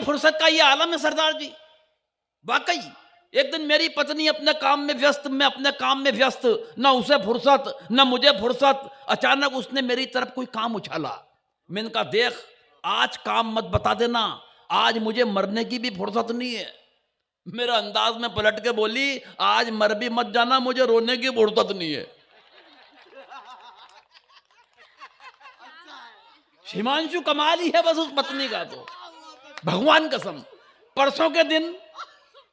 फुर्सत का ये आलम है सरदार जी। वाकई एक दिन मेरी पत्नी अपने काम में व्यस्त, मैं अपने काम में व्यस्त, ना उसे फुर्सत ना मुझे फुर्सत। अचानक उसने मेरी तरफ कोई काम उछाला। मैंने कहा देख, आज काम मत बता देना, आज मुझे मरने की भी फुर्सत नहीं है। मेरा अंदाज में पलट के बोली, आज मर भी मत जाना, मुझे रोने की फुर्सत नहीं है। हिमांशु कमाल ही है बस उस पत्नी का तो, भगवान कसम। परसों के दिन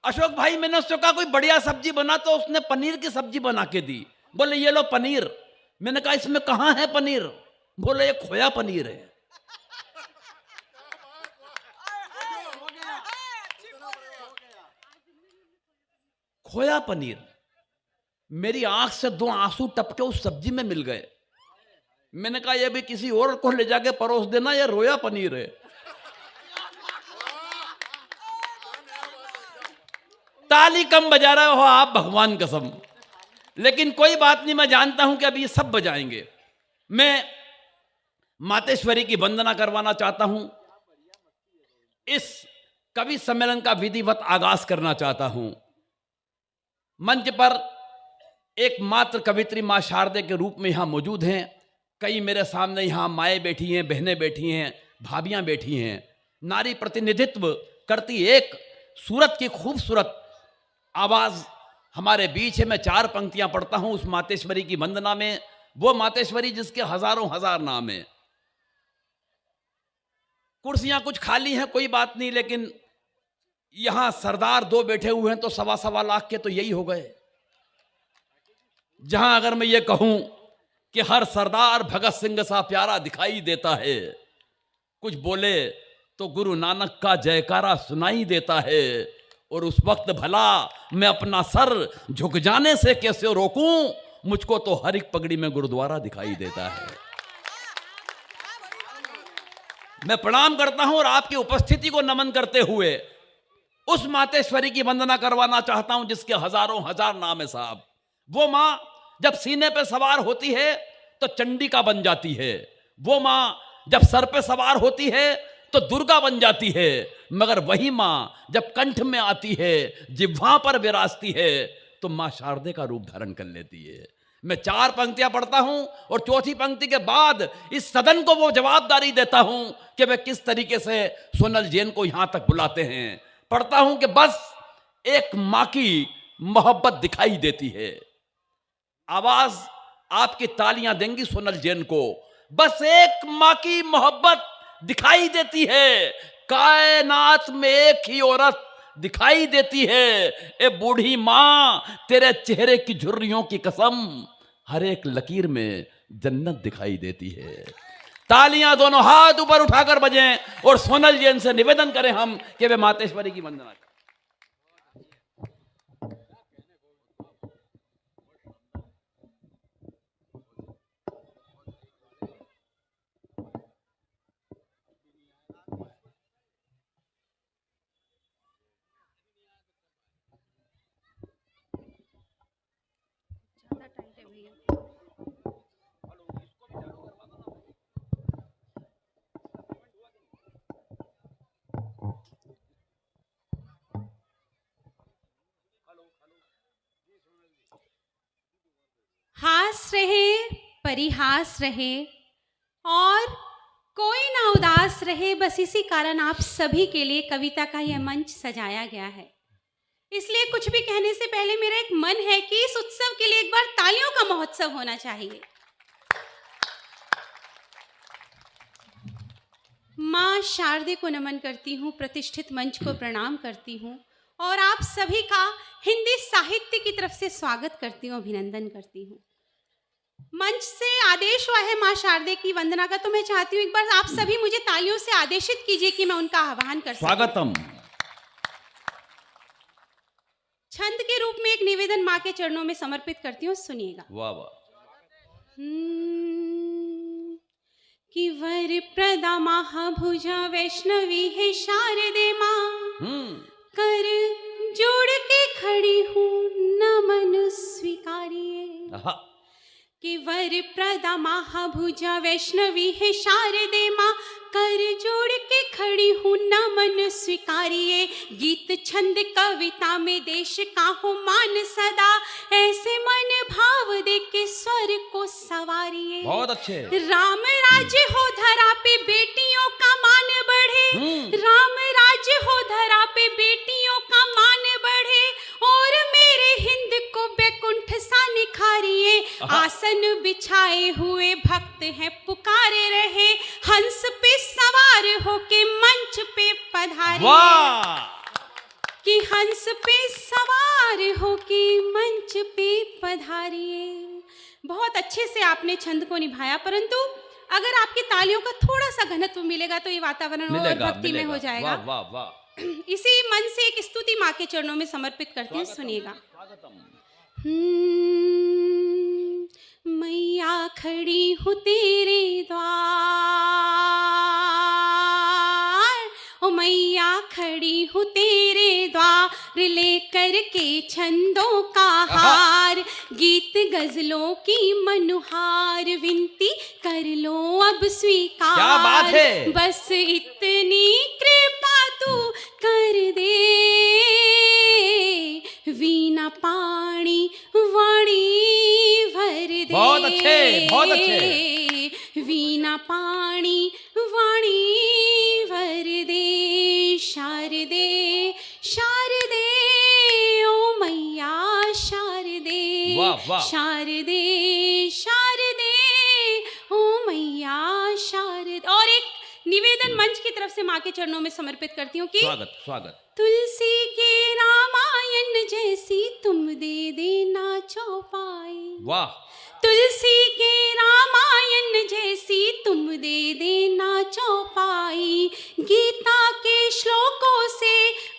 अशोक भाई, मैंने उससे कहा कोई बढ़िया सब्जी बना, तो उसने पनीर की सब्जी बना के दी। बोले ये लो पनीर। मैंने कहा इसमें कहां है पनीर? बोले ये खोया पनीर है। खोया पनीर। मेरी आंख से दो आंसू टपके उस सब्जी में मिल गए। मैंने कहा ये भी किसी और को ले जाके परोस देना, ये रोया पनीर है। ताली कम बजा रहे हो आप, भगवान कसम। लेकिन कोई बात नहीं, मैं जानता हूं कि अभी ये सब बजाएंगे। मैं मातेश्वरी की वंदना करवाना चाहता हूं, इस कवि सम्मेलन का विधिवत आगाज करना चाहता हूं। मंच पर एकमात्र कवित्री मां शारदे के रूप में यहां मौजूद हैं। कई मेरे सामने यहां माएँ बैठी हैं, बहनें बैठी हैं, भाभियां बैठी हैं। नारी प्रतिनिधित्व करती एक सूरत की खूबसूरत आवाज हमारे बीच है। मैं 4 पंक्तियां पढ़ता हूं उस मातेश्वरी की वंदना में, वो मातेश्वरी जिसके हजारों हजार नाम है। कुर्सियां कुछ खाली हैं, कोई बात नहीं, लेकिन यहां सरदार 2 बैठे हुए हैं, तो 1.25 लाख के तो यही हो गए। जहां अगर मैं ये कहूं कि हर सरदार भगत सिंह सा प्यारा दिखाई देता है, कुछ बोले तो गुरु नानक का जयकारा सुनाई देता है, और उस वक्त भला मैं अपना सर झुक जाने से कैसे रोकूं, मुझको तो हर एक पगड़ी में गुरुद्वारा दिखाई देता है। मैं प्रणाम करता हूं और आपकी उपस्थिति को नमन करते हुए उस मातेश्वरी की वंदना करवाना चाहता हूं जिसके हजारों हजार नाम है साहब। वो मां जब सीने पे सवार होती है तो चंडिका बन जाती है। वो मां जब सर पे सवार होती है तो दुर्गा बन जाती है। मगर वही मां जब कंठ में आती है, जिह्वा पर विराजती है, तो मां शारदे का रूप धारण कर लेती है। मैं 4 पंक्तियां पढ़ता हूं और चौथी पंक्ति के बाद इस सदन को वो जवाबदारी देता हूं कि वे किस तरीके से सोनल जैन को यहां तक बुलाते हैं। पढ़ता हूं कि बस एक मां की मोहब्बत दिखाई देती है। आवाज आपकी तालियां देंगी सोनल जैन को। बस एक मां की मोहब्बत दिखाई देती है, कायनात में एक ही औरत दिखाई देती है। ए बूढ़ी मां, तेरे चेहरे की झुर्रियों की कसम, हर एक लकीर में जन्नत दिखाई देती है। तालियां दोनों हाथ ऊपर उठाकर बजें और सोनल जैन से निवेदन करें हम कि वे मातेश्वरी की वंदना करें। हास रहे, परिहास रहे और कोई ना उदास रहे, बस इसी कारण आप सभी के लिए कविता का यह मंच सजाया गया है। इसलिए कुछ भी कहने से पहले मेरा एक मन है कि इस उत्सव के लिए एक बार तालियों का महोत्सव होना चाहिए। माँ शारदे को नमन करती हूँ, प्रतिष्ठित मंच को प्रणाम करती हूँ और आप सभी का हिंदी साहित्य की तरफ से स्वागत करती हूँ, अभिनंदन करती हूँ। मंच से आदेश हुआ है माँ शारदे की वंदना का, तो मैं चाहती हूँ एक बार आप सभी मुझे तालियों से आदेशित कीजिए कि मैं उनका आह्वान कर सकूं। स्वागतम। छंद के रूप में एक निवेदन माँ के चरणों में समर्पित करती हूँ, सुनिएगा। वाह वाह। कि वर प्रदा महाभुजा वैष्णवी है शारदे माँ, कर जोड़ के खड़ी हूँ नमन स्वीकारिए। कि वर प्रदा महाभुजा वैष्णवी है शारदे माँ, कर जोड़ के खड़ी हूँ नमन स्वीकारिए, गीत छंद कविता में देश का हो मान सदा, ऐसे मन भाव दे के स्वर को सवारिए। बहुत अच्छे। राम राज्य हो धरा पे बेटियों का मान बढ़े, राम राज्य हो धरा पे बेटियों का मान बढ़े, और मेरे हिंद को बैकुंठ सा निखारिए, आसन बिछाए हुए भक्त हैं पुकारे रहे, हंस पे सवार होके मंच पे पधारिए। वाह! कि हंस पे सवार होके मंच पे पधारिए। बहुत अच्छे से आपने छंद को निभाया, परंतु अगर आपकी तालियों का थोड़ा सा घनत्व मिलेगा तो ये वातावरण और भक्ति में हो जाएगा। वाह वाह वाह। इसी मन से एक स्तुति माँ के चरणों में समर्पित करती हूँ, सुनिएगा। मैया खड़ी हूँ तेरे द्वार, ओ मैया खड़ी हूँ तेरे द्वार, लेकर के छंदों का हार, गीत गजलों की मनुहार, विनती कर लो अब स्वीकार। क्या बात है! बस इतनी कृपा तू कर दे, वीणा पाणी वाणी भर दे। बहुत अच्छे, बहुत अच्छे। वीणा पाणी वाणी भर दे, शारदे शारदे ओ मैया शारदे, वाह वाह। शारदे शारदे ओ मैया शारदे। और एक निवेदन मंच की तरफ से माँ के चरणों में समर्पित करती हूँ कि स्वागत स्वागत। तुलसी के रामायण जैसी तुम दे देना चौपाई, वाह! तुलसी के रामायण जैसी तुम दे देना चौपाई, गीता के श्लोकों से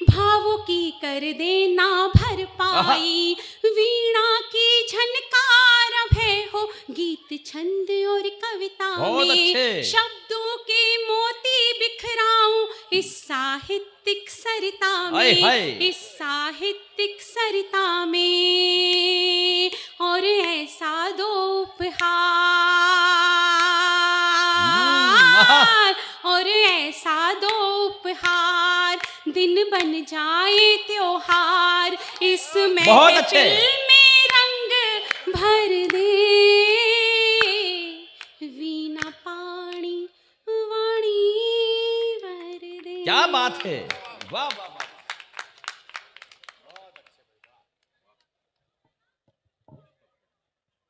भावों की कर देना भरपाई, वीणा की झनकार अभय हो गीत छंद और कविता में, शब्दों के मोती बिखराऊं इस साहित्यिक सरिता में, इस साहित्यिक सरिता में, और ऐसा दो उपहार, और ऐसा दो उपहार, दिन बन जाए त्योहार, इस महफिल में रंग भर दे, वीणा पाणी वाणी भर दे। क्या बात है! वाह वाह वाह।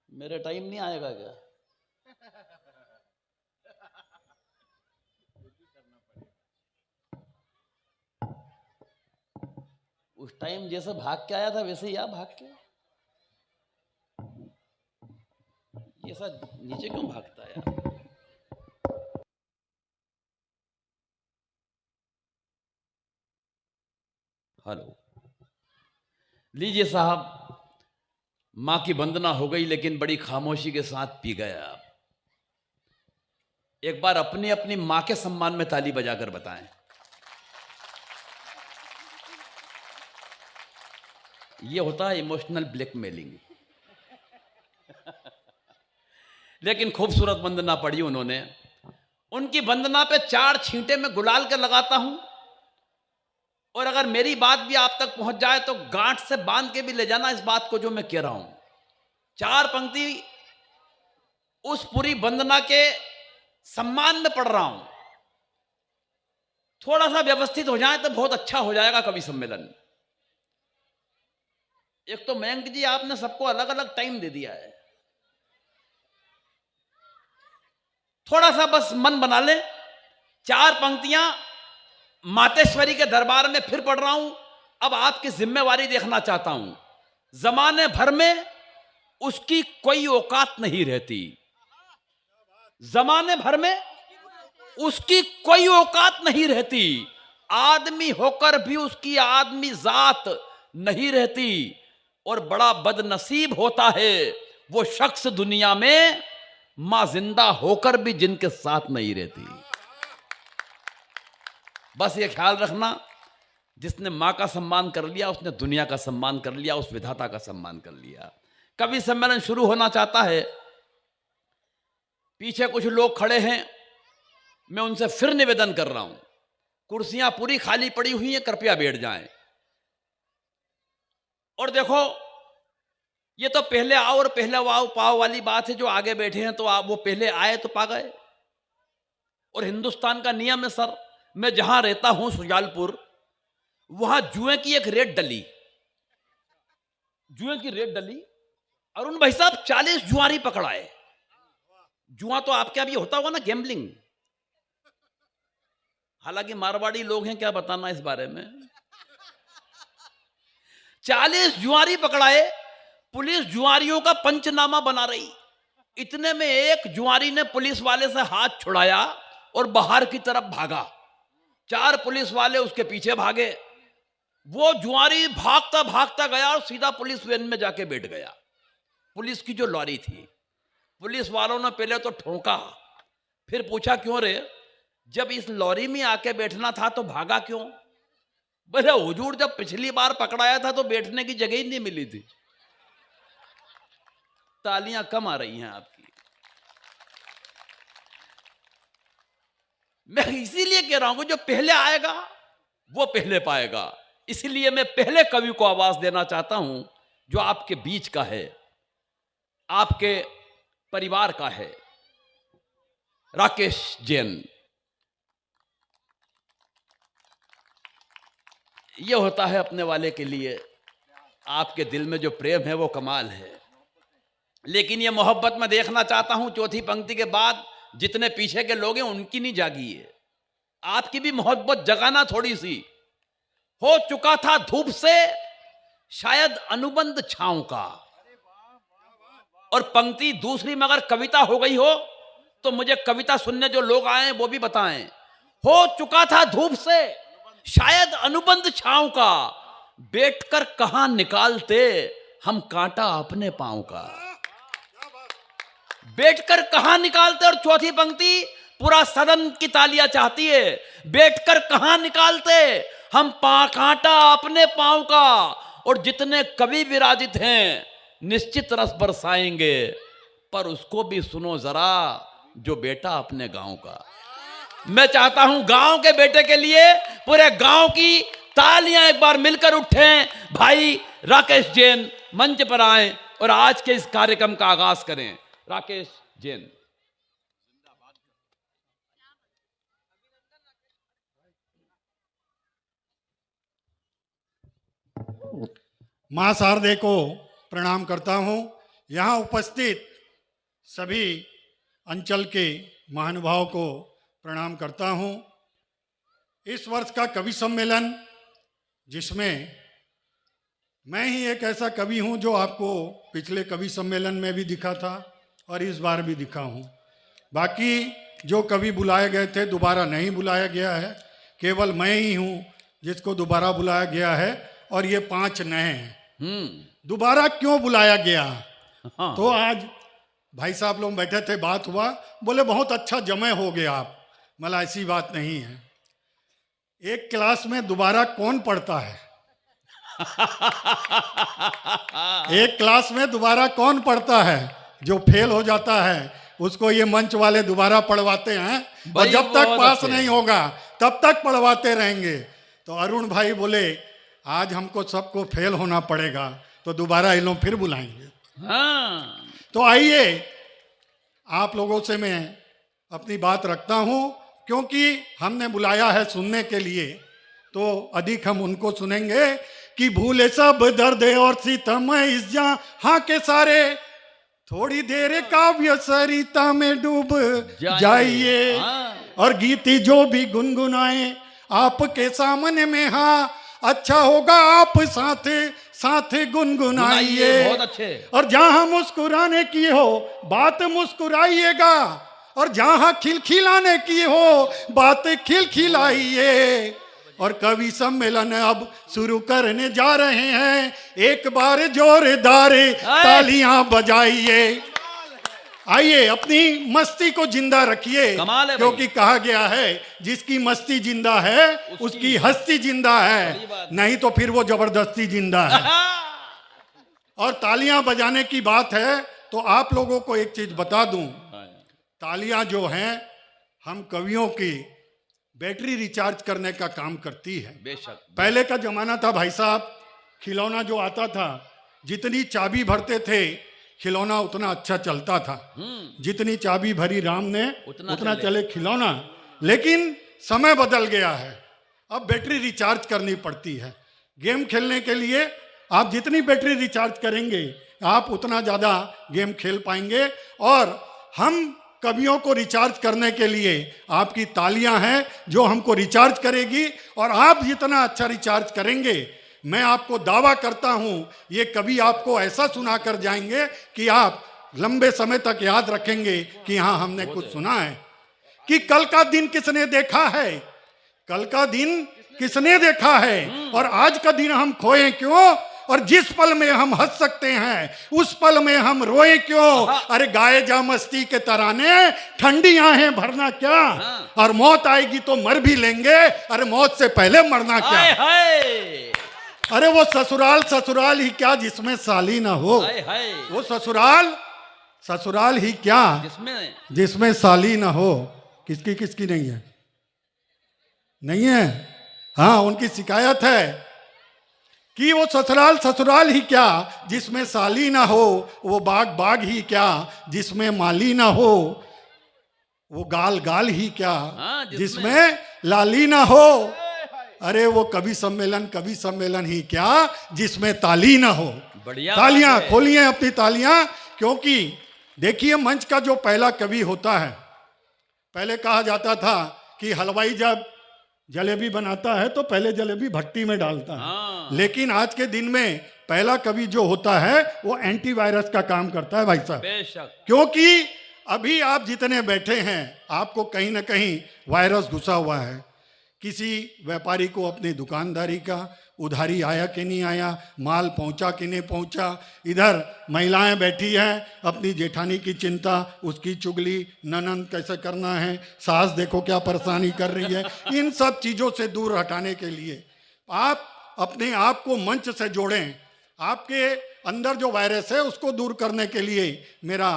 मेरा टाइम नहीं आएगा क्या? उस टाइम जैसे भाग के आया था वैसे ही आ भाग के। ये सब नीचे क्यों भागता है यार? हेलो, लीजिए साहब, मां की वंदना हो गई लेकिन बड़ी खामोशी के साथ पी गया। एक बार अपनी अपनी मां के सम्मान में ताली बजाकर बताएं। ये होता है इमोशनल ब्लैकमेलिंग। लेकिन खूबसूरत वंदना पढ़ी उन्होंने। उनकी वंदना पे 4 छींटे में गुलाल के लगाता हूं, और अगर मेरी बात भी आप तक पहुंच जाए तो गांठ से बांध के भी ले जाना इस बात को जो मैं कह रहा हूं। 4 पंक्ति उस पूरी वंदना के सम्मान में पढ़ रहा हूं। थोड़ा सा व्यवस्थित हो जाए तो बहुत अच्छा हो जाएगा कवि सम्मेलन। एक तो मयंक जी आपने सबको अलग अलग टाइम दे दिया है, थोड़ा सा बस मन बना ले। 4 पंक्तियां मातेश्वरी के दरबार में फिर पढ़ रहा हूं। अब आपकी जिम्मेवारी देखना चाहता हूं। जमाने भर में उसकी कोई औकात नहीं रहती, जमाने भर में उसकी कोई औकात नहीं रहती, आदमी होकर भी उसकी आदमी जात नहीं रहती, और बड़ा बदनसीब होता है वो शख्स दुनिया में मां जिंदा होकर भी जिनके साथ नहीं रहती। बस ये ख्याल रखना, जिसने मां का सम्मान कर लिया उसने दुनिया का सम्मान कर लिया, उस विधाता का सम्मान कर लिया। कवि सम्मेलन शुरू होना चाहता है, पीछे कुछ लोग खड़े हैं, मैं उनसे फिर निवेदन कर रहा हूं, कुर्सियां पूरी खाली पड़ी हुई हैं, कृपया बैठ जाएं। और देखो, ये तो पहले आओ और पहले वाओ पाओ वाली बात है। जो आगे बैठे हैं तो आप वो पहले आए तो पा गए। और हिंदुस्तान का नियम है सर, मैं जहां रहता हूं सुजालपुर, वहां जुए की एक रेट डली, जुए की रेट डली। अरुण भाई साहब 40 जुआरी पकड़ाए। जुआ तो आपके यहाँ भी होता होगा ना, गैम्बलिंग। हालांकि मारवाड़ी लोग हैं, क्या बताना इस बारे में। 40 जुआरी पकड़ाए, पुलिस जुआरियों का पंचनामा बना रही। इतने में एक जुआरी ने पुलिस वाले से हाथ छुड़ाया और बाहर की तरफ भागा। 4 पुलिस वाले उसके पीछे भागे। वो जुआरी भागता भागता गया और सीधा पुलिस वैन में जाके बैठ गया, पुलिस की जो लॉरी थी। पुलिस वालों ने पहले तो ठोका, फिर पूछा क्यों रे, जब इस लॉरी में आके बैठना था तो भागा क्यों? बोले हुजूर, जब पिछली बार पकड़ाया था तो बैठने की जगह ही नहीं मिली थी। तालियां कम आ रही हैं आपकी। मैं इसीलिए कह रहा हूं कि जो पहले आएगा वो पहले पाएगा। इसलिए मैं पहले कवि को आवाज देना चाहता हूं जो आपके बीच का है, आपके परिवार का है, राकेश जैन। यह होता है अपने वाले के लिए। आपके दिल में जो प्रेम है वो कमाल है। लेकिन ये मोहब्बत मैं देखना चाहता हूं, चौथी पंक्ति के बाद जितने पीछे के लोग हैं उनकी नहीं जागी है, आपकी भी मोहब्बत जगाना थोड़ी सी। हो चुका था धूप से शायद अनुबंध छांव का। और पंक्ति दूसरी में अगर कविता हो गई हो तो मुझे कविता सुनने जो लोग आए वो भी बताएं। हो चुका था धूप से शायद अनुबंध छांव का, बैठकर कहां निकालते हम कांटा अपने पांव का। बैठकर कहां निकालते, और चौथी पंक्ति पूरा सदन की तालियां चाहती है। बैठकर कहां निकालते हम कांटा अपने पांव का। और जितने कवि विराजित हैं निश्चित रस बरसाएंगे, पर उसको भी सुनो जरा जो बेटा अपने गांव का। मैं चाहता हूं गांव के बेटे के लिए पूरे गांव की तालियां एक बार मिलकर उठें। भाई राकेश जैन मंच पर आए और आज के इस कार्यक्रम का आगाज करें। राकेश जैन। मां शारदे को प्रणाम करता हूं। यहाँ उपस्थित सभी अंचल के महानुभाव को प्रणाम करता हूं। इस वर्ष का कवि सम्मेलन, जिसमें मैं ही एक ऐसा कवि हूं जो आपको पिछले कवि सम्मेलन में भी दिखा था और इस बार भी दिखा हूं। बाकी जो कवि बुलाए गए थे दोबारा नहीं बुलाया गया है, केवल मैं ही हूं जिसको दोबारा बुलाया गया है। और ये 5 नए हैं। दोबारा क्यों बुलाया गया? हाँ। तो आज भाई साहब लोग बैठे थे, बात हुआ, बोले बहुत अच्छा जमे हो गए आप। मतलब ऐसी बात नहीं है। एक क्लास में दोबारा कौन पढ़ता है? एक क्लास में दोबारा कौन पढ़ता है? जो फेल हो जाता है उसको ये मंच वाले दोबारा पढ़वाते हैं, और जब तक पास नहीं होगा तब तक पढ़वाते रहेंगे। तो अरुण भाई बोले आज हमको सबको फेल होना पड़ेगा, तो दोबारा ये लोग फिर बुलाएंगे। हाँ। तो आइए, आप लोगों से मैं अपनी बात रखता हूं, क्योंकि हमने बुलाया है सुनने के लिए, तो अधिक हम उनको सुनेंगे कि भूले सब दर्द और सितम इस जहां के सारे, थोड़ी देर काव्य सरिता में डूब जाइए। और गीती जो भी गुनगुनाए आपके सामने में, हाँ अच्छा होगा आप साथ साथ गुनगुनाइए। बहुत अच्छे। और जहां मुस्कुराने की हो बात मुस्कुराइएगा, और जहां खिलखिलाने की हो बात खिलखिलाइए। और कवि सम्मेलन अब शुरू करने जा रहे हैं, एक बार जोरदार तालियां बजाइए। आइए अपनी मस्ती को जिंदा रखिए, क्योंकि कहा गया है जिसकी मस्ती जिंदा है उसकी हस्ती जिंदा है, नहीं तो फिर वो जबरदस्ती जिंदा है। और तालियां बजाने की बात है तो आप लोगों को एक चीज बता दूं, तालियां जो हैं हम कवियों की बैटरी रिचार्ज करने का काम करती है। बेशक। पहले का जमाना था भाई साहब, खिलौना जो आता था, जितनी चाबी भरते थे खिलौना उतना अच्छा चलता था। जितनी चाबी भरी राम ने उतना चले खिलौना। लेकिन समय बदल गया है, अब बैटरी रिचार्ज करनी पड़ती है। गेम खेलने के लिए आप जितनी बैटरी रिचार्ज करेंगे आप उतना ज़्यादा गेम खेल पाएंगे। और हम कवियों को रिचार्ज करने के लिए आपकी तालियां हैं जो हमको रिचार्ज करेगी। और आप जितना अच्छा रिचार्ज करेंगे, मैं आपको दावा करता हूं ये कवि आपको ऐसा सुना कर जाएंगे कि आप लंबे समय तक याद रखेंगे कि हाँ हमने कुछ सुना है। कि कल का दिन किसने देखा है, कल का दिन किसने देखा है, और आज का दिन हम खोए क्यों, और जिस पल में हम हंस सकते हैं उस पल में हम रोए क्यों। अरे गाए जा मस्ती के तराने, ठंडी आहें भरना क्या, और मौत आएगी तो मर भी लेंगे, अरे मौत से पहले मरना क्या। हाय हाय। अरे वो ससुराल ससुराल ही क्या जिसमें साली ना हो, हाय हाय। वो ससुराल ससुराल ही क्या जिसमें साली ना हो। किसकी किसकी नहीं है, नहीं है। हाँ, उनकी शिकायत है कि वो ससुराल ससुराल ही क्या जिसमें साली ना हो, वो बाग बाग ही क्या जिसमें माली ना हो, वो गाल गाल ही क्या जिसमें लाली ना हो। अरे वो कवि सम्मेलन ही क्या जिसमें ताली ना हो। बढ़िया। तालियां खोलिए अपनी तालियां, क्योंकि देखिए मंच का जो पहला कवि होता है, पहले कहा जाता था कि हलवाई जब जलेबी बनाता है तो पहले जलेबी भट्टी में डालता है। लेकिन आज के दिन में पहला कवि जो होता है वो एंटीवायरस का काम करता है भाई साहब। बेशक। क्योंकि अभी आप जितने बैठे हैं आपको कहीं ना कहीं वायरस घुसा हुआ है। किसी व्यापारी को अपनी दुकानदारी का उधारी आया कि नहीं आया, माल पहुंचा कि नहीं पहुंचा, इधर महिलाएं बैठी हैं अपनी जेठानी की चिंता, उसकी चुगली, ननंद कैसे करना है, सास देखो क्या परेशानी कर रही है। इन सब चीज़ों से दूर हटाने के लिए आप अपने आप को मंच से जोड़ें। आपके अंदर जो वायरस है उसको दूर करने के लिए मेरा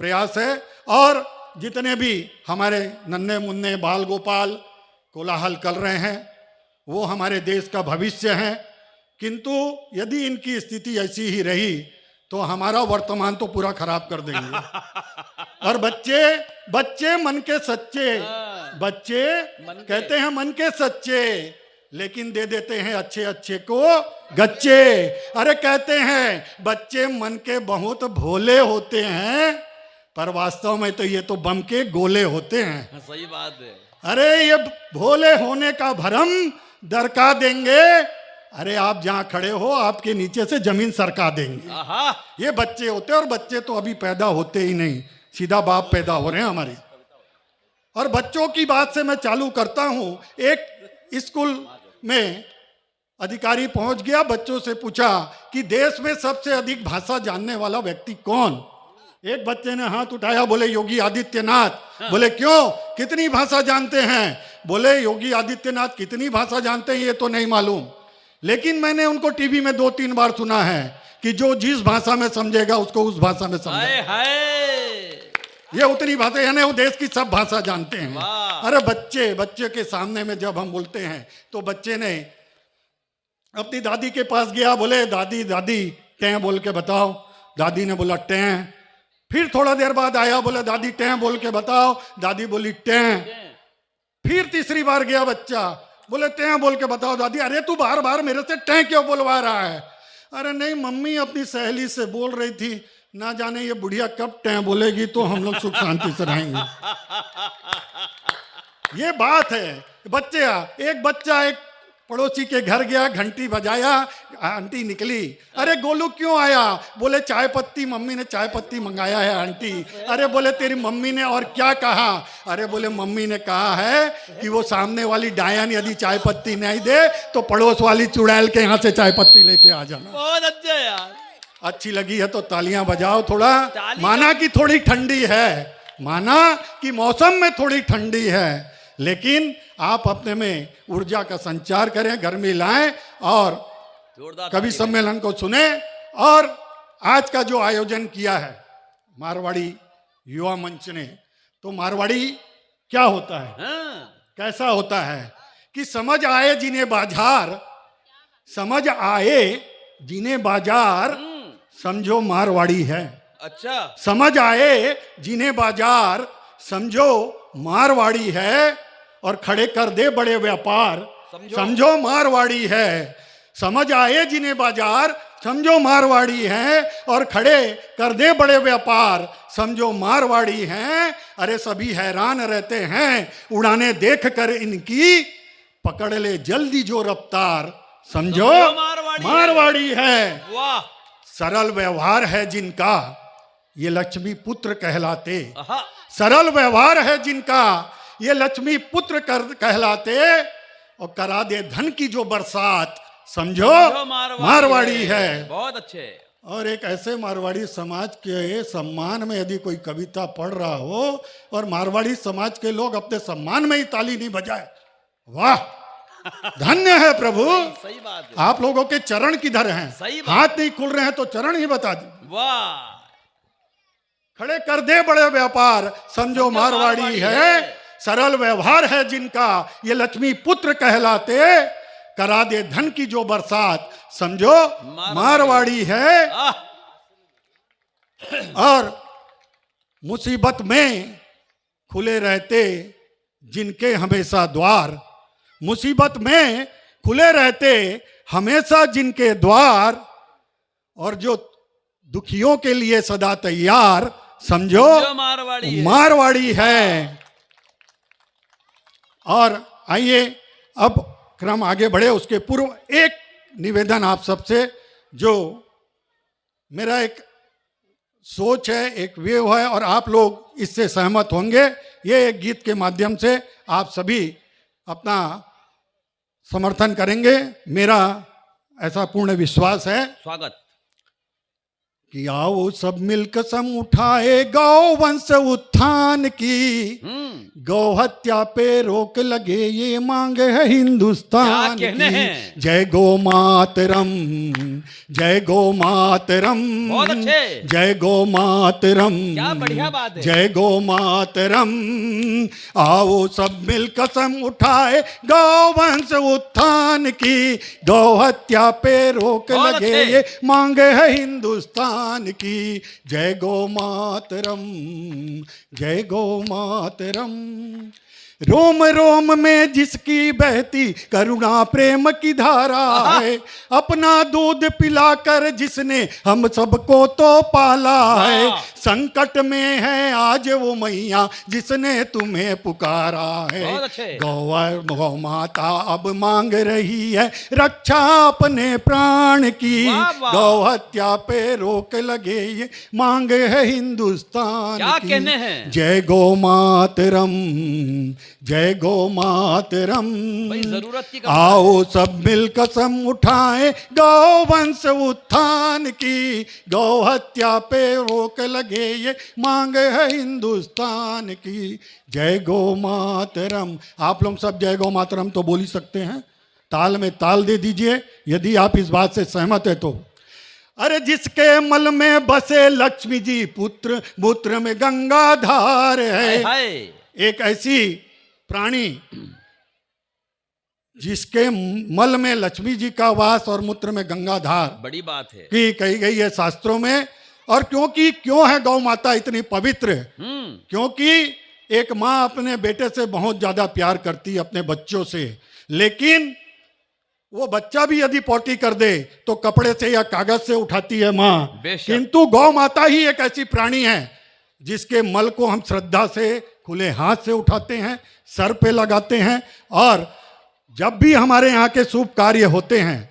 प्रयास है। और जितने भी हमारे नन्हे मुन्ने बाल गोपाल कोलाहल कर रहे हैं वो हमारे देश का भविष्य है, किंतु यदि इनकी स्थिति ऐसी ही रही तो हमारा वर्तमान तो पूरा खराब कर देंगे। और बच्चे मन के सच्चे, बच्चे कहते हैं मन के सच्चे, लेकिन दे देते हैं अच्छे अच्छे को गच्चे। अरे कहते हैं बच्चे मन के बहुत भोले होते हैं, पर वास्तव में तो ये तो बम के गोले होते हैं। सही बात है। अरे ये भोले होने का भरम दरका देंगे, अरे आप जहां खड़े हो आपके नीचे से जमीन सरका देंगे। ये बच्चे होते हैं, और बच्चे तो अभी पैदा होते ही नहीं, सीधा बाप पैदा हो रहे हैं हमारे। और बच्चों की बात से मैं चालू करता हूं। एक स्कूल में अधिकारी पहुंच गया, बच्चों से पूछा कि देश में सबसे अधिक भाषा जानने वाला व्यक्ति कौन। एक बच्चे ने हाथ उठाया, बोले योगी आदित्यनाथ। बोले क्यों, कितनी भाषा जानते हैं। बोले योगी आदित्यनाथ कितनी भाषा जानते हैं ये तो नहीं मालूम, लेकिन मैंने उनको टीवी में 2-3 बार सुना है कि जो जिस भाषा में समझेगा उसको उस भाषा में समझेगा। ये उतनी भाषा, यानी वो देश की सब भाषा जानते हैं। अरे बच्चे के सामने में जब हम बोलते हैं तो बच्चे ने अपनी दादी के पास गया, बोले दादी टें बोल के बताओ। दादी ने बोला टें। फिर थोड़ा देर बाद आया, बोला दादी टें बोल के बताओ। दादी बोली टें। फिर तीसरी बार गया बच्चा, बोले टें बोल के बताओ दादी। अरे तू बार बार मेरे से टें क्यों बोलवा रहा है। अरे नहीं मम्मी अपनी सहेली से बोल रही थी, ना जाने ये बुढ़िया कब टें बोलेगी तो हम लोग सुख शांति से रहेंगे। ये बात है। एक बच्चा एक पड़ोसी के घर गया, घंटी बजाया, आंटी निकली। अरे गोलू क्यों आया। बोले चाय पत्ती, मम्मी ने चाय पत्ती मंगाया है आंटी। अरे बोले तेरी मम्मी ने और क्या कहा। अरे बोले मम्मी ने कहा है कि वो सामने वाली डायन यदि चाय पत्ती नहीं दे तो पड़ोस वाली चुड़ैल के यहाँ से चाय पत्ती लेके आ जाना। बहुत अच्छा यार। अच्छी लगी है तो तालियां बजाओ थोड़ा। माना कि थोड़ी ठंडी है, माना कि मौसम में थोड़ी ठंडी है, लेकिन आप अपने में ऊर्जा का संचार करें, गर्मी लाएं और कवि सम्मेलन को सुने। और आज का जो आयोजन किया है मारवाड़ी युवा मंच ने, तो मारवाड़ी क्या होता है, हाँ, कैसा होता है कि समझ आए जिन्हें बाजार, समझ आए जिन्हें बाजार, समझो मारवाड़ी है। अच्छा, समझ आए जिन्हें बाजार, समझो मारवाड़ी है, और खड़े कर दे बड़े व्यापार, समझो मारवाड़ी है। समझ आए जिन्हें बाजार, समझो मारवाड़ी है, और खड़े कर दे बड़े व्यापार, समझो मारवाड़ी हैं। अरे सभी हैरान रहते हैं उड़ाने देख कर इनकी, पकड़ ले जल्दी जो रफ्तार, समझो मारवाड़ी है। वाह, सरल व्यवहार है जिनका, ये लक्ष्मी पुत्र कहलाते। आहा, सरल व्यवहार है जिनका, ये लक्ष्मी पुत्र कहलाते, और करा दे धन की जो बरसात, समझो जो मारवाड़ी है। बहुत अच्छे। और एक ऐसे मारवाड़ी समाज के सम्मान में यदि कोई कविता पढ़ रहा हो और मारवाड़ी समाज के लोग अपने सम्मान में ही ताली नहीं बजाए, वाह, धन्य है प्रभु। सही बात है। आप लोगों के चरण किधर हैं? सही बात। हाथ नहीं खुल रहे हैं तो चरण ही बता दी। वाह, खड़े कर दे बड़े व्यापार, समझो मारवाड़ी है। सरल व्यवहार है जिनका, ये लक्ष्मी पुत्र कहलाते, करा दे धन की जो बरसात, समझो मारवाड़ी है। आह, और मुसीबत में खुले रहते जिनके हमेशा द्वार, मुसीबत में खुले रहते हमेशा जिनके द्वार, और जो दुखियों के लिए सदा तैयार, समझो जो मारवाड़ी है। मारवाड़ी है। और आइए अब क्रम आगे बढ़े, उसके पूर्व एक निवेदन आप सबसे, जो मेरा एक सोच है, एक व्यू है, और आप लोग इससे सहमत होंगे। ये एक गीत के माध्यम से आप सभी अपना समर्थन करेंगे, मेरा ऐसा पूर्ण विश्वास है। स्वागत। कि आओ सब मिल कसम उठाए गौ वंश उत्थान की, गौ हत्या पे रोक लगे ये मांग है हिंदुस्तान क्या कहने की। हैं? जय गौ मातरम, जय गौ मातरम, बहुत अच्छे। जय गौ मातरम, क्या बढ़िया बात है। जय गौ मातरम। आओ सब मिल कसम उठाए गौ वंश उत्थान की, गौ हत्या पे रोक बहुत लगे अच्छे। ये मांग है हिंदुस्तान की। जय गौ मातरम, जय गौ मातरम। रोम रोम में जिसकी बहती करुणा प्रेम की धारा है, अपना दूध पिलाकर जिसने हम सबको तो पाला है। संकट में है आज वो मैया जिसने तुम्हें पुकारा है। बहुत अच्छे। गौ माता अब मांग रही है रक्षा अपने प्राण की, वाह, वाह। गौ हत्या पे रोक लगे ये मांग है हिंदुस्तान क्या की। कहने हैं? जय गौ मातरम, जय गौ मातरम। भाई जरूरत की कमी आओ सब मिल कसम उठाए गौ वंश उत्थान की, गौ हत्या पे रोक लगे ये मांग है हिंदुस्तान की। जय गौ मातरम। आप लोग सब जय गौ मातरम तो बोल ही सकते हैं, ताल में ताल दे दीजिए यदि आप इस बात से सहमत है तो। अरे जिसके मल में बसे लक्ष्मी जी पुत्र, मूत्र में गंगा धार है। हाय। एक ऐसी प्राणी जिसके मल में लक्ष्मी जी का वास और मूत्र में गंगाधार, बड़ी बात है। की कही गई है शास्त्रों में। और क्योंकि क्यों है गौ माता इतनी पवित्र? क्योंकि एक माँ अपने बेटे से बहुत ज्यादा प्यार करती है, अपने बच्चों से, लेकिन वो बच्चा भी यदि पोटी कर दे तो कपड़े से या कागज से उठाती है माँ। बेशक। किंतु गौ माता ही एक ऐसी प्राणी है जिसके मल को हम श्रद्धा से खुले हाथ से उठाते हैं, सर पे लगाते हैं, और जब भी हमारे यहाँ के शुभ कार्य होते हैं,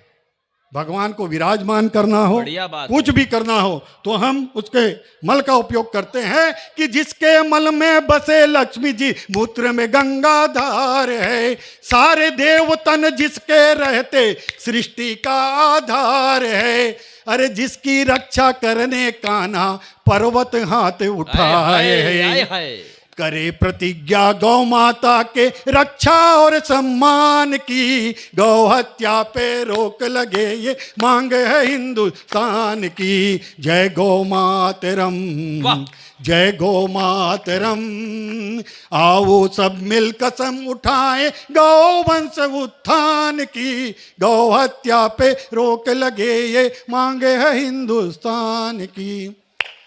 भगवान को विराजमान करना हो, बढ़िया बात कुछ भी करना हो, तो हम उसके मल का उपयोग करते हैं। कि जिसके मल में बसे लक्ष्मी जी मूत्र में गंगाधार है, सारे देवतन जिसके रहते सृष्टि का आधार है। अरे जिसकी रक्षा करने कान्हा पर्वत हाथ उठाए है, करे प्रतिज्ञा गौ माता के रक्षा और सम्मान की, गौ हत्या पे रोक लगे ये मांग है हिंदुस्तान की। जय गौ मातरम, जय गौ मातरम। आओ सब मिल कसम उठाए गौ वंश उत्थान की, गौ हत्या पे रोक लगे ये मांगे है हिंदुस्तान की।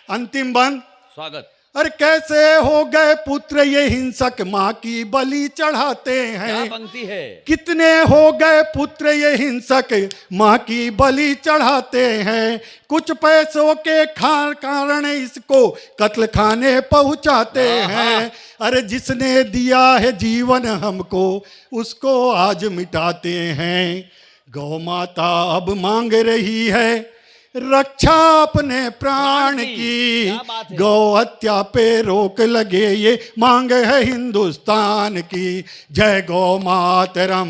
अंतिम बंद। स्वागत। अरे कैसे हो गए पुत्र ये हिंसक माँ की बलि चढ़ाते क्या हैं। पंक्ति है। कितने हो गए पुत्र ये हिंसक माँ की बलि चढ़ाते हैं, कुछ पैसों के कारण इसको कत्ल खाने पहुंचाते हैं। अरे जिसने दिया है जीवन हमको उसको आज मिटाते हैं। गौ माता अब मांग रही है रक्षा अपने प्राण की, क्या बात है। गौ हत्या पे रोक लगे ये मांग है हिंदुस्तान की। जय गौ मातरम,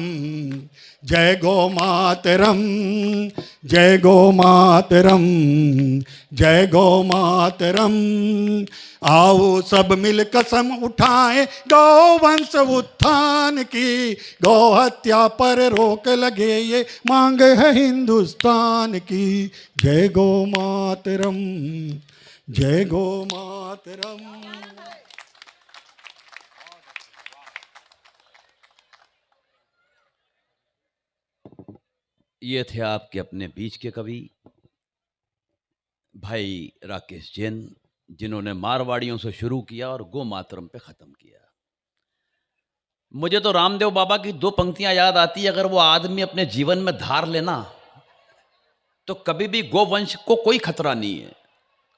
जय गौ मातरम, जय गौ मातरम, जय गौ मातरम। आओ सब मिल कसम उठाएं गौ वंश उत्थान की, गौ हत्या पर रोक लगे ये मांग है हिंदुस्तान की। जय गौ मातरम, जय गौ मातरम। ये थे आपके अपने बीच के कवि भाई राकेश जैन, जिन्होंने मारवाड़ियों से शुरू किया और गो मातरम पे ख़त्म किया। मुझे तो रामदेव बाबा की दो पंक्तियां याद आती है, अगर वो आदमी अपने जीवन में धार लेना तो कभी भी गोवंश को कोई खतरा नहीं है,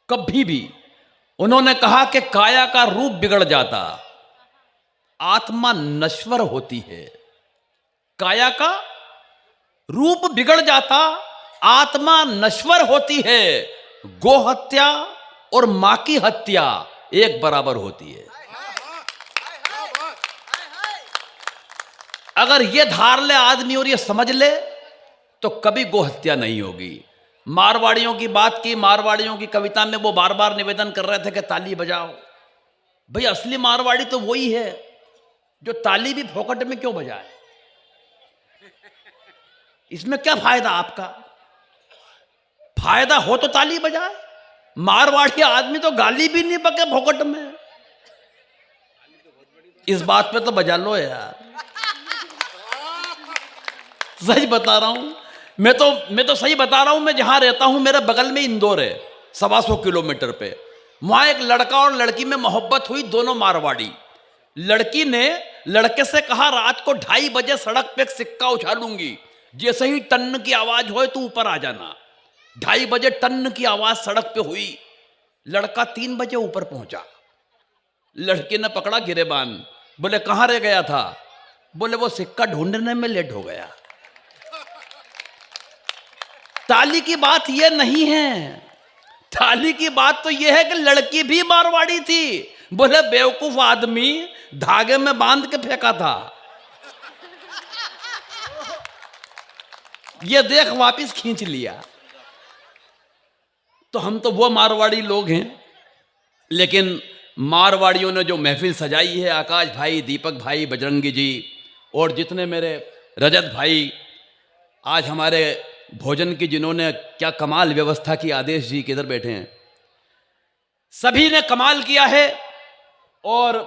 कभी भी। उन्होंने कहा कि काया का रूप बिगड़ जाता, आत्मा नश्वर होती है। काया का रूप बिगड़ जाता, आत्मा नश्वर होती है। गो हत्या और मां की हत्या एक बराबर होती है। अगर ये धार ले आदमी और ये समझ ले तो कभी गो हत्या नहीं होगी। मारवाड़ियों की बात की, मारवाड़ियों की कविता में वो बार बार निवेदन कर रहे थे कि ताली बजाओ। भाई असली मारवाड़ी तो वही है जो ताली भी फोकट में क्यों बजाए। इसमें क्या फायदा आपका? फायदा हो तो ताली बजाए। मारवाड़ी आदमी तो गाली भी नहीं बके फोकट में। इस बात पे तो बजा लो यार, सही बता रहा हूं। मैं तो सही बता रहा हूं। मैं जहां रहता हूं मेरे बगल में इंदौर है, 125 किलोमीटर पे। वहां एक लड़का और लड़की में मोहब्बत हुई, दोनों मारवाड़ी। लड़की ने लड़के से कहा रात को 2:30 बजे सड़क पे एक सिक्का उछालूंगी, जैसे ही टन की आवाज होए तो ऊपर आ जाना। 2:30 बजे टन की आवाज सड़क पे हुई। लड़का 3 बजे ऊपर पहुंचा। लड़की ने पकड़ा गिरेबान, बोले कहां रह गया था? बोले वो सिक्का ढूंढने में लेट हो गया। ताली की बात यह नहीं है, ताली की बात तो यह है कि लड़की भी मारवाड़ी थी। बोले बेवकूफ आदमी, धागे में बांध के फेंका था, ये देख वापिस खींच लिया। तो हम तो वो मारवाड़ी लोग हैं। लेकिन मारवाड़ियों ने जो महफिल सजाई है, आकाश भाई, दीपक भाई, बजरंगी जी और जितने मेरे रजत भाई, आज हमारे भोजन की जिन्होंने क्या कमाल व्यवस्था की, आदेश जी किधर बैठे हैं, सभी ने कमाल किया है। और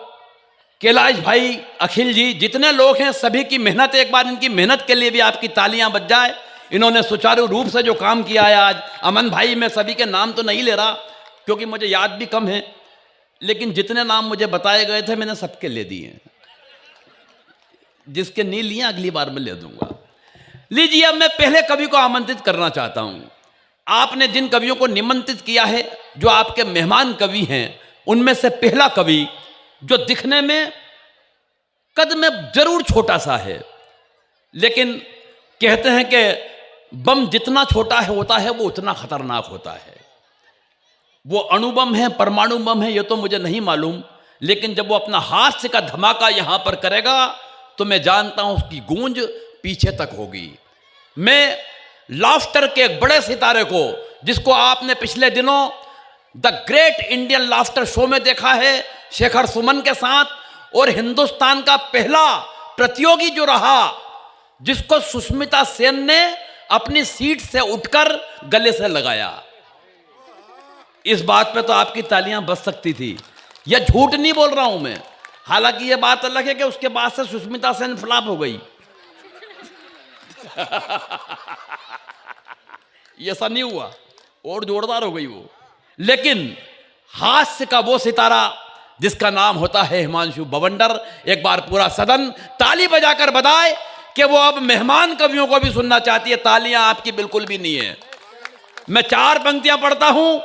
कैलाश भाई, अखिल जी, जितने लोग हैं सभी की मेहनत, एक बार इनकी मेहनत के लिए भी आपकी तालियां बज जाए। इन्होंने सुचारू रूप से जो काम किया है आज। अमन भाई, मैं सभी के नाम तो नहीं ले रहा क्योंकि मुझे याद भी कम है, लेकिन जितने नाम मुझे बताए गए थे मैंने सबके ले दिए। जिसके नहीं लिए अगली बार मैं ले दूंगा। लीजिए, अब मैं पहले कवि को आमंत्रित करना चाहता हूं। आपने जिन कवियों को निमंत्रित किया है, जो आपके मेहमान कवि हैं, उनमें से पहला कवि जो दिखने में कद में जरूर छोटा सा है, लेकिन कहते हैं कि बम जितना छोटा है होता है वो उतना खतरनाक होता है। वो अणुबम है, परमाणु बम है, ये तो मुझे नहीं मालूम, लेकिन जब वो अपना हास्य का धमाका यहां पर करेगा तो मैं जानता हूं उसकी गूंज पीछे तक होगी। मैं लाफ्टर के एक बड़े सितारे को, जिसको आपने पिछले दिनों the great Indian laughter show में देखा है शेखर सुमन के साथ, और हिंदुस्तान का पहला प्रतियोगी जो रहा, जिसको सुष्मिता सेन ने अपनी सीट से उठकर गले से लगाया, इस बात पे तो आपकी तालियां बच सकती थी। यह झूठ नहीं बोल रहा हूं मैं। हालांकि यह बात अलग है कि उसके बाद से सुष्मिता सेन फ्लॉप हो गई। ये ऐसा नहीं हुआ, और जोरदार हो गई वो। लेकिन हास्य का वो सितारा जिसका नाम होता है हिमांशु बवंडर, एक बार पूरा सदन ताली बजाकर बताए कि वो अब मेहमान कवियों को भी सुनना चाहती है। तालियां आपकी बिल्कुल भी नहीं है। मैं 4 पंक्तियां पढ़ता हूं।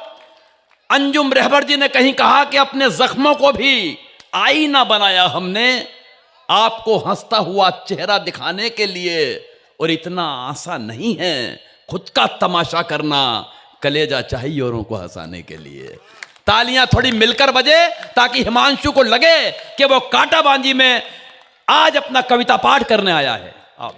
अंजुम रहबर जी ने कहीं कहा कि अपने जख्मों को भी आईना बनाया हमने, आपको हंसता हुआ चेहरा दिखाने के लिए, और इतना आसान नहीं है खुद का तमाशा करना, कलेजा चाहिए औरों को हंसाने के लिए। तालियां थोड़ी मिलकर बजे ताकि हिमांशु को लगे कि वो कांटाबांजी में आज अपना कविता पाठ करने आया है। आओ।